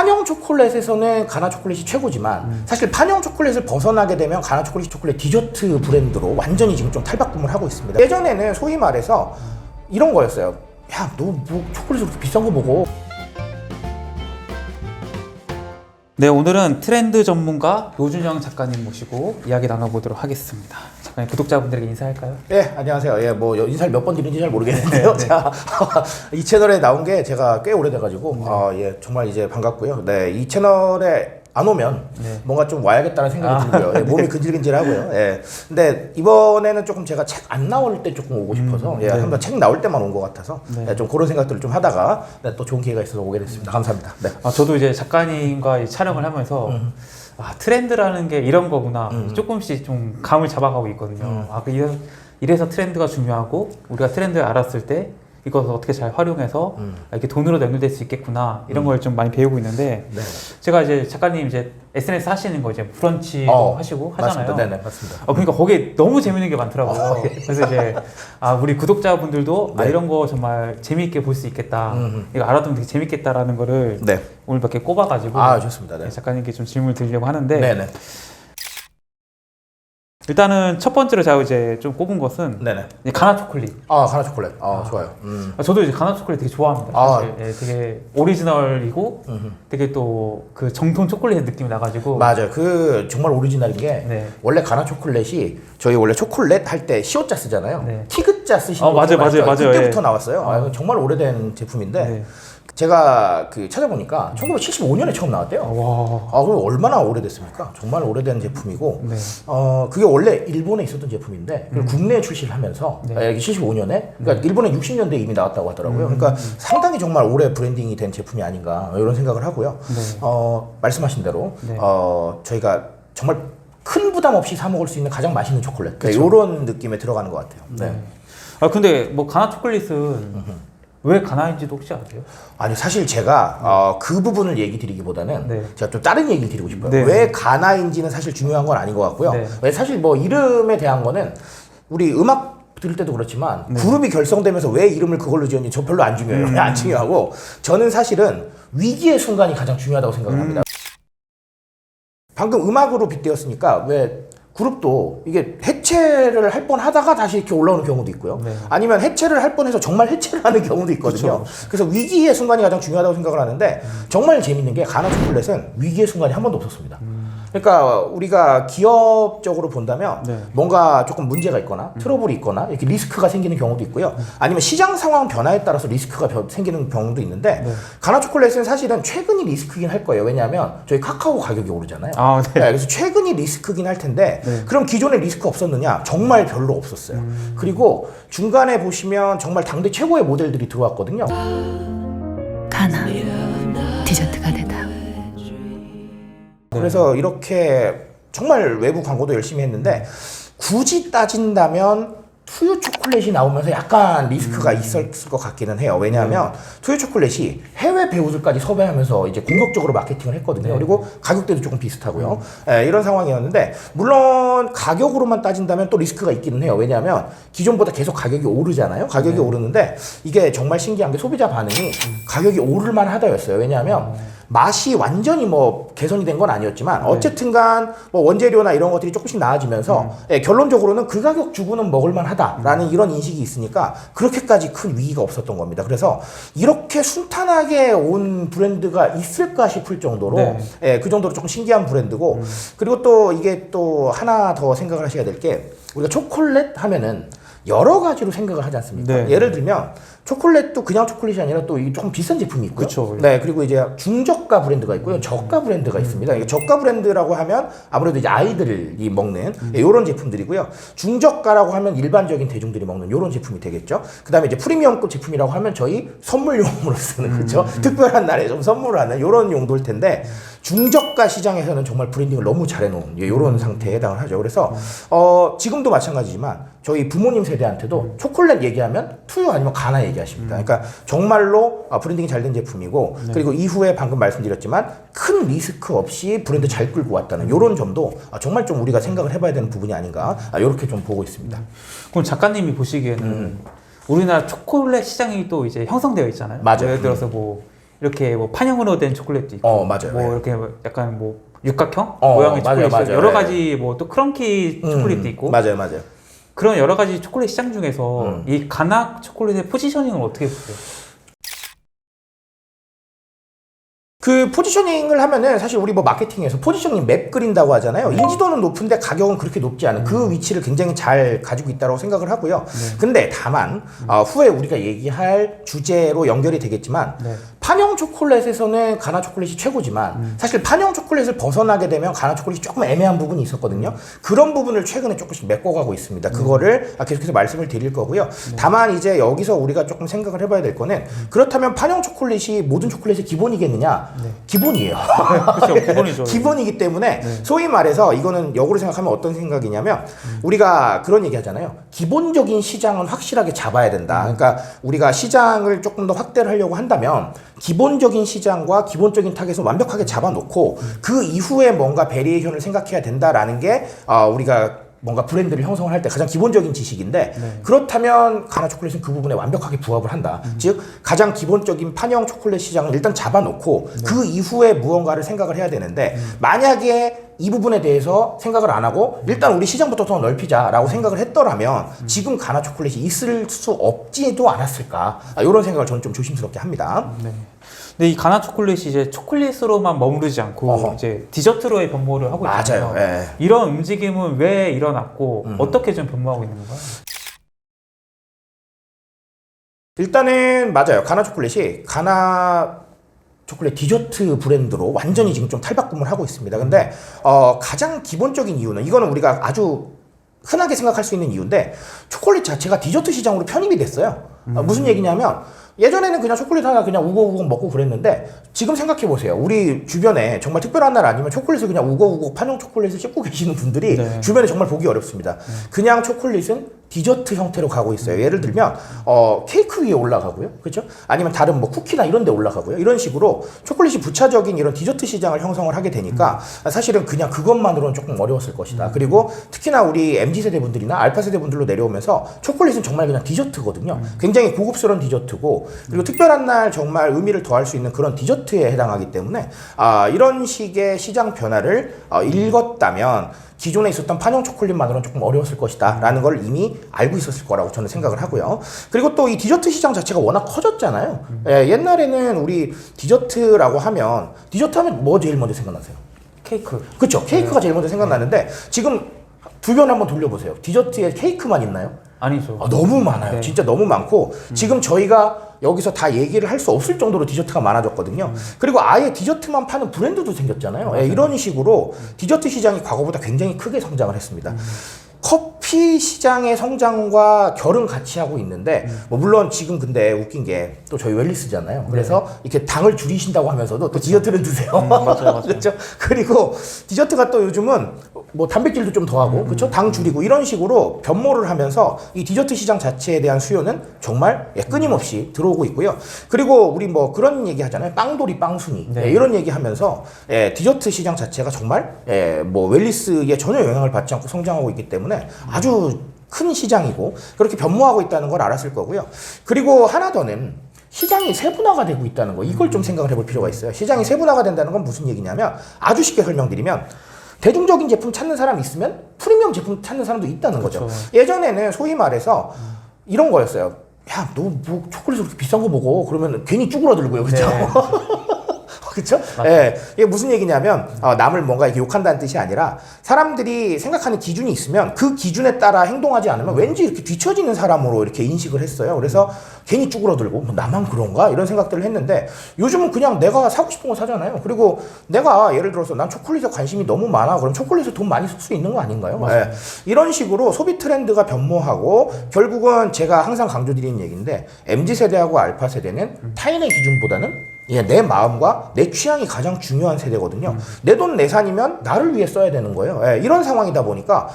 판형 초콜릿에서는 가나 초콜릿이 최고지만 사실 판형 초콜릿을 벗어나게 되면 가나 초콜릿 디저트 브랜드로 완전히 지금 좀 탈바꿈을 하고 있습니다. 예전에는 소위 말해서 이런 거였어요. 야, 너 뭐 초콜릿을 그렇게 비싼 거 먹어? 네, 오늘은 트렌드 전문가 노준영 작가님 모시고 이야기 나눠보도록 하겠습니다. 작가님, 구독자분들에게 인사할까요? 네, 안녕하세요. 예, 뭐 인사를 몇 번 드린지 잘 모르겠는데요. 네. 자, 이 채널에 나온 게 제가 꽤 오래돼가지고 예, 정말 이제 반갑고요. 네, 이 채널에 안 오면 뭔가 좀 와야겠다는 생각이 들고요. 예, 몸이 근질근질하고요. 예. 근데 이번에는 조금 제가 책 안 나올 때 조금 오고 싶어서 예, 한번 책 나올 때만 온 것 같아서 예, 좀 그런 생각들을 좀 하다가 또 좋은 기회가 있어서 오게 됐습니다. 감사합니다. 네. 저도 이제 작가님과 이 촬영을 하면서 트렌드라는 게 이런 거구나 조금씩 좀 감을 잡아가고 있거든요. 이래서 트렌드가 중요하고 우리가 트렌드를 알았을 때 이것을 어떻게 잘 활용해서 이렇게 돈으로 연결될 수 있겠구나 이런 걸 좀 많이 배우고 있는데 네. 제가 이제 작가님 이제 SNS 하시는 거 이제 브런치도 하시고 하잖아요. 맞습니다. 네네, 맞습니다. 그러니까 거기에 너무 재밌는 게 많더라고요. 그래서 이제 우리 구독자분들도 네. 이런 거 정말 재미있게 볼 수 있겠다. 이거 알아두면 되게 재밌겠다라는 거를 네. 오늘 몇 개 꼽아가지고 좋습니다. 네. 작가님께 좀 질문을 드리려고 하는데 네네. 일단은 첫 번째로 제가 이제 좀 꼽은 것은 네네. 이제 가나 초콜릿. 가나 초콜릿. 좋아요. 저도 이제 가나 초콜릿 되게 좋아합니다. 사실. 예, 되게 오리지널이고 되게 또 그 정통 초콜릿의 느낌이 나가지고. 맞아요. 그 정말 오리지널인 게 원래 가나 초콜릿이 저희 원래 초콜릿 할 때 시옷자 쓰잖아요. 네. 티그자 쓰시는 맞아요. 그때부터 예. 나왔어요. 정말 오래된 제품인데 네. 제가 찾아보니까 1975년에 처음 나왔대요. 와. 그럼 얼마나 오래됐습니까? 정말 오래된 제품이고, 네. 그게 원래 일본에 있었던 제품인데, 그걸 국내에 출시를 하면서, 75년에, 그러니까 일본에 60년대에 이미 나왔다고 하더라고요. 그러니까 상당히 정말 오래 브랜딩이 된 제품이 아닌가, 이런 생각을 하고요. 말씀하신 대로, 저희가 정말 큰 부담 없이 사 먹을 수 있는 가장 맛있는 초콜릿. 이런 느낌에 들어가는 것 같아요. 네. 근데 뭐 가나 초콜릿은 왜 가나인지도 혹시 아세요? 아니, 사실 제가 그 부분을 얘기 드리기보다는 제가 좀 다른 얘기를 드리고 싶어요. 네. 왜 가나인지는 사실 중요한 건 아닌 것 같고요. 왜 사실 뭐 이름에 대한 거는 우리 음악 들을 때도 그렇지만 그룹이 결성되면서 왜 이름을 그걸로 지었는지 저 별로 안 중요해요. 안 중요하고 저는 사실은 위기의 순간이 가장 중요하다고 생각을 합니다. 방금 음악으로 빗대었으니까 왜 그룹도 이게 해체를 할 뻔하다가 다시 이렇게 올라오는 경우도 있고요. 아니면 해체를 할 뻔해서 정말 해체를 하는 경우도 있거든요. 그래서 위기의 순간이 가장 중요하다고 생각을 하는데 정말 재밌는 게 가나 초콜릿은 위기의 순간이 한 번도 없었습니다. 그러니까 우리가 기업적으로 본다면 뭔가 조금 문제가 있거나 트러블이 있거나 이렇게 리스크가 생기는 경우도 있고요. 아니면 시장 상황 변화에 따라서 리스크가 생기는 경우도 있는데 가나 초콜릿은 사실은 최근이 리스크긴 할 거예요. 왜냐하면 저희 카카오 가격이 오르잖아요. 그래서 최근이 리스크긴 할 텐데 그럼 기존에 리스크 없었느냐? 정말 별로 없었어요. 그리고 중간에 보시면 정말 당대 최고의 모델들이 들어왔거든요. 가나 디저트가 되다. 그래서 이렇게 정말 외부 광고도 열심히 했는데 굳이 따진다면 투유 초콜릿이 나오면서 약간 리스크가 있었을 것 같기는 해요. 왜냐하면 투유 초콜릿이 해외 배우들까지 섭외하면서 이제 공격적으로 마케팅을 했거든요. 그리고 가격대도 조금 비슷하고요. 이런 상황이었는데 물론 가격으로만 따진다면 또 리스크가 있기는 해요. 왜냐하면 기존보다 계속 가격이 오르잖아요. 가격이 오르는데 이게 정말 신기한 게 소비자 반응이 가격이 오를만 하다였어요. 왜냐하면 맛이 완전히 뭐 개선이 된 건 아니었지만 어쨌든간 뭐 원재료나 이런 것들이 조금씩 나아지면서 결론적으로는 그 가격 주고는 먹을만 하다라는 이런 인식이 있으니까 그렇게까지 큰 위기가 없었던 겁니다. 그래서 이렇게 순탄하게 온 브랜드가 있을까 싶을 정도로 그 정도로 조금 신기한 브랜드고 그리고 또 이게 또 하나 더 생각을 하셔야 될 게 우리가 초콜릿 하면은 여러 가지로 생각을 하지 않습니까? 예를 들면 초콜릿도 그냥 초콜릿이 아니라 또 조금 비싼 제품이 있고요. 그쵸. 그리고 이제 중저가 브랜드가 있고요. 저가 브랜드가 있습니다. 저가 브랜드라고 하면 아무래도 이제 아이들이 먹는 이런 제품들이고요. 중저가라고 하면 일반적인 대중들이 먹는 이런 제품이 되겠죠. 그다음에 이제 프리미엄급 제품이라고 하면 저희 선물용으로 쓰는 그렇죠. 특별한 날에 좀 선물을 하는 이런 용도일 텐데 중저가 시장에서는 정말 브랜딩을 너무 잘해놓은 이런 상태에 해당을 하죠. 그래서 지금도 마찬가지지만 저희 부모님 세대한테도 초콜릿 얘기하면 투유 아니면 가나 얘기하십니다. 그러니까 정말로 브랜딩이 잘 된 제품이고 그리고 이후에 방금 말씀드렸지만 큰 리스크 없이 브랜드 잘 끌고 왔다는 이런 점도 정말 좀 우리가 생각을 해봐야 되는 부분이 아닌가 이렇게 좀 보고 있습니다. 그럼 작가님이 보시기에는 우리나라 초콜릿 시장이 또 이제 형성되어 있잖아요. 맞아요. 예를 들어서 뭐 이렇게 뭐 판형으로 된 초콜릿도 있고, 맞아요. 뭐 예. 이렇게 약간 뭐 육각형 어, 모양의 맞아요, 초콜릿 맞아요. 여러 예. 가지 뭐 또 크런키 초콜릿도 있고 맞아요. 그런 여러 가지 초콜릿 시장 중에서 이 가나 초콜릿의 포지셔닝을 어떻게 보세요? 그 포지셔닝을 하면은 사실 우리 뭐 마케팅에서 포지셔닝 맵 그린다고 하잖아요. 인지도는 높은데 가격은 그렇게 높지 않은 그 위치를 굉장히 잘 가지고 있다고 생각을 하고요. 근데 다만 후에 우리가 얘기할 주제로 연결이 되겠지만 네. 판형 초콜릿에서는 가나 초콜릿이 최고지만 사실 판형 초콜릿을 벗어나게 되면 가나 초콜릿이 조금 애매한 부분이 있었거든요. 그런 부분을 최근에 조금씩 메꿔가고 있습니다. 그거를 계속해서 말씀을 드릴 거고요. 다만 이제 여기서 우리가 조금 생각을 해봐야 될 거는 그렇다면 판형 초콜릿이 모든 초콜릿의 기본이겠느냐? 기본이에요. 그렇죠, 기본이죠. 기본이기 때문에 소위 말해서 이거는 역으로 생각하면 어떤 생각이냐면 우리가 그런 얘기 하잖아요. 기본적인 시장은 확실하게 잡아야 된다. 그러니까 우리가 시장을 조금 더 확대를 하려고 한다면 기본적인 시장과 기본적인 타겟을 완벽하게 잡아놓고 그 이후에 뭔가 베리에이션을 생각해야 된다라는 게 우리가 뭔가 브랜드를 형성을 할 때 가장 기본적인 지식인데 그렇다면 가나 초콜릿은 그 부분에 완벽하게 부합을 한다. 즉 가장 기본적인 판형 초콜릿 시장을 일단 잡아놓고 그 이후에 무언가를 생각을 해야 되는데 만약에 이 부분에 대해서 생각을 안 하고 일단 우리 시장부터 더 넓히자라고 생각을 했더라면 지금 가나 초콜릿이 있을 수 없지도 않았을까 이런 생각을 저는 좀 조심스럽게 합니다. 네. 근데 이 가나 초콜릿이 이제 초콜릿으로만 머무르지 않고 이제 디저트로의 변모를 하고 있잖아요. 맞아요. 예. 이런 움직임은 왜 일어났고 어떻게 좀 변모하고 있는 건가요? 일단은 맞아요. 가나 초콜릿이 가나 초콜릿 디저트 브랜드로 완전히 지금 좀 탈바꿈을 하고 있습니다. 근데 가장 기본적인 이유는 이거는 우리가 아주 흔하게 생각할 수 있는 이유인데 초콜릿 자체가 디저트 시장으로 편입이 됐어요. 무슨 얘기냐면 예전에는 그냥 초콜릿 하나 그냥 우거우거 먹고 그랬는데 지금 생각해 보세요. 우리 주변에 정말 특별한 날 아니면 초콜릿을 그냥 우거우거 판형 초콜릿을 씹고 계시는 분들이 주변에 정말 보기 어렵습니다. 그냥 초콜릿은 디저트 형태로 가고 있어요. 예를 들면 케이크 위에 올라가고요, 그렇죠? 아니면 다른 뭐 쿠키나 이런 데 올라가고요. 이런 식으로 초콜릿이 부차적인 이런 디저트 시장을 형성을 하게 되니까 사실은 그냥 그것만으로는 조금 어려웠을 것이다. 그리고 특히나 우리 MZ 세대 분들이나 알파 세대 분들로 내려오면서 초콜릿은 정말 그냥 디저트거든요. 굉장히 고급스러운 디저트고 그리고 특별한 날 정말 의미를 더할 수 있는 그런 디저트에 해당하기 때문에 이런 식의 시장 변화를 읽었다면 기존에 있었던 판형 초콜릿만으로는 조금 어려웠을 것이다 라는 걸 이미 알고 있었을 거라고 저는 생각을 하고요. 그리고 또 이 디저트 시장 자체가 워낙 커졌잖아요. 옛날에는 우리 디저트라고 하면 뭐 제일 먼저 생각나세요? 케이크. 그렇죠. 케이크가 제일 먼저 생각나는데 지금 주변 한번 돌려보세요. 디저트에 케이크만 있나요? 아니죠. 너무 많아요. 네. 진짜 너무 많고 지금 저희가 여기서 다 얘기를 할 수 없을 정도로 디저트가 많아졌거든요. 그리고 아예 디저트만 파는 브랜드도 생겼잖아요. 이런 식으로 디저트 시장이 과거보다 굉장히 크게 성장을 했습니다. 커피 시장의 성장과 결은 같이 하고 있는데 뭐 물론 지금 근데 웃긴 게 또 저희 웰리스잖아요. 그래서 이렇게 당을 줄이신다고 하면서도 또 디저트를 드세요. 맞아요. 그렇죠. 그리고 디저트가 또 요즘은 뭐 단백질도 좀 더하고 그렇죠. 당 줄이고 이런 식으로 변모를 하면서 이 디저트 시장 자체에 대한 수요는 정말 끊임없이 들어오고 있고요. 그리고 우리 뭐 그런 얘기 하잖아요. 빵돌이 빵순이 이런 얘기 하면서 디저트 시장 자체가 정말 뭐 웰리스에 전혀 영향을 받지 않고 성장하고 있기 때문에 아주 큰 시장이고 그렇게 변모하고 있다는 걸 알았을 거고요. 그리고 하나 더는 시장이 세분화가 되고 있다는 거 이걸 좀 생각을 해볼 필요가 있어요. 시장이 세분화가 된다는 건 무슨 얘기냐면 아주 쉽게 설명드리면 대중적인 제품 찾는 사람이 있으면 프리미엄 제품 찾는 사람도 있다는 거죠. 예전에는 소위 말해서 이런 거였어요. 야, 너 뭐 초콜릿 그렇게 비싼 거 먹어? 그러면 괜히 쭈그러들고요, 그렇죠? 그렇죠? 예, 이게 무슨 얘기냐면 남을 뭔가 이렇게 욕한다는 뜻이 아니라 사람들이 생각하는 기준이 있으면 그 기준에 따라 행동하지 않으면 왠지 이렇게 뒤처지는 사람으로 이렇게 인식을 했어요. 그래서 괜히 쭈그러들고 뭐 나만 그런가 이런 생각들을 했는데 요즘은 그냥 내가 사고 싶은 거 사잖아요. 그리고 내가 예를 들어서 난 초콜릿에 관심이 너무 많아. 그럼 초콜릿을 돈 많이 쓸 수 있는 거 아닌가요? 예, 이런 식으로 소비 트렌드가 변모하고 결국은 제가 항상 강조드리는 얘기인데 MZ 세대하고 알파 세대는 타인의 기준보다는 내 마음과 내 취향이 가장 중요한 세대거든요. 내 돈 내산이면 나를 위해 써야 되는 거예요. 이런 상황이다 보니까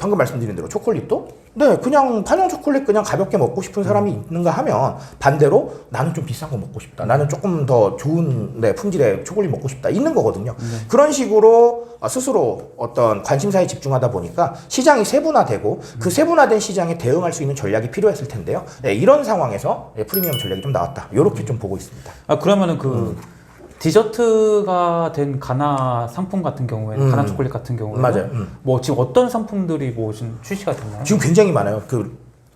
방금 말씀드린 대로 초콜릿도 네, 그냥 판형 초콜릿 그냥 가볍게 먹고 싶은 사람이 있는가 하면 반대로 나는 좀 비싼 거 먹고 싶다. 나는 조금 더 좋은 품질의 초콜릿 먹고 싶다. 있는 거거든요. 그런 식으로 스스로 어떤 관심사에 집중하다 보니까 시장이 세분화되고 그 세분화된 시장에 대응할 수 있는 전략이 필요했을 텐데요. 네, 이런 상황에서 프리미엄 전략이 좀 나왔다. 이렇게 좀 보고 있습니다. 아, 그러면은 디저트가 된 가나 상품 같은 경우에는 가나 초콜릿 같은 경우에는 맞아요. 뭐 지금 어떤 상품들이 뭐 지금 출시가 됐나요? 지금 굉장히 많아요.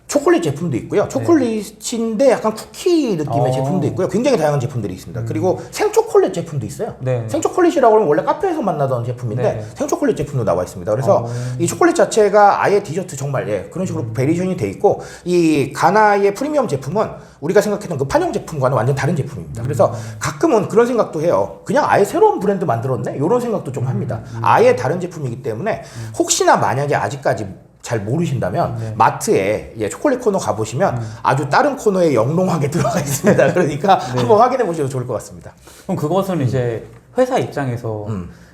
초콜릿 제품도 있고요. 초콜릿인데 약간 쿠키 느낌의 제품도 있고요. 굉장히 다양한 제품들이 있습니다. 그리고 생초콜릿 제품도 있어요. 네. 생초콜릿이라고 하면 원래 카페에서 만나던 제품인데 네. 생초콜릿 제품도 나와 있습니다. 그래서 이 초콜릿 자체가 아예 디저트 정말 그런 식으로 베리에이션이 돼 있고 이 가나의 프리미엄 제품은 우리가 생각했던 그 판형 제품과는 완전 다른 제품입니다. 그래서 가끔은 그런 생각도 해요. 그냥 아예 새로운 브랜드 만들었네? 이런 생각도 좀 합니다. 아예 다른 제품이기 때문에 혹시나 만약에 아직까지 잘 모르신다면 마트에 초콜릿 코너 가보시면 아주 다른 코너에 영롱하게 들어가 있습니다. 그러니까 한번 확인해 보셔도 좋을 것 같습니다. 그럼 그것은 이제 회사 입장에서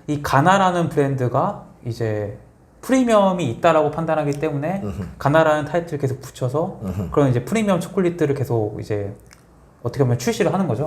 이 가나라는 브랜드가 이제 프리미엄이 있다라고 판단하기 때문에 가나라는 타이틀을 계속 붙여서 그런 이제 프리미엄 초콜릿들을 계속 이제 어떻게 보면 출시를 하는 거죠.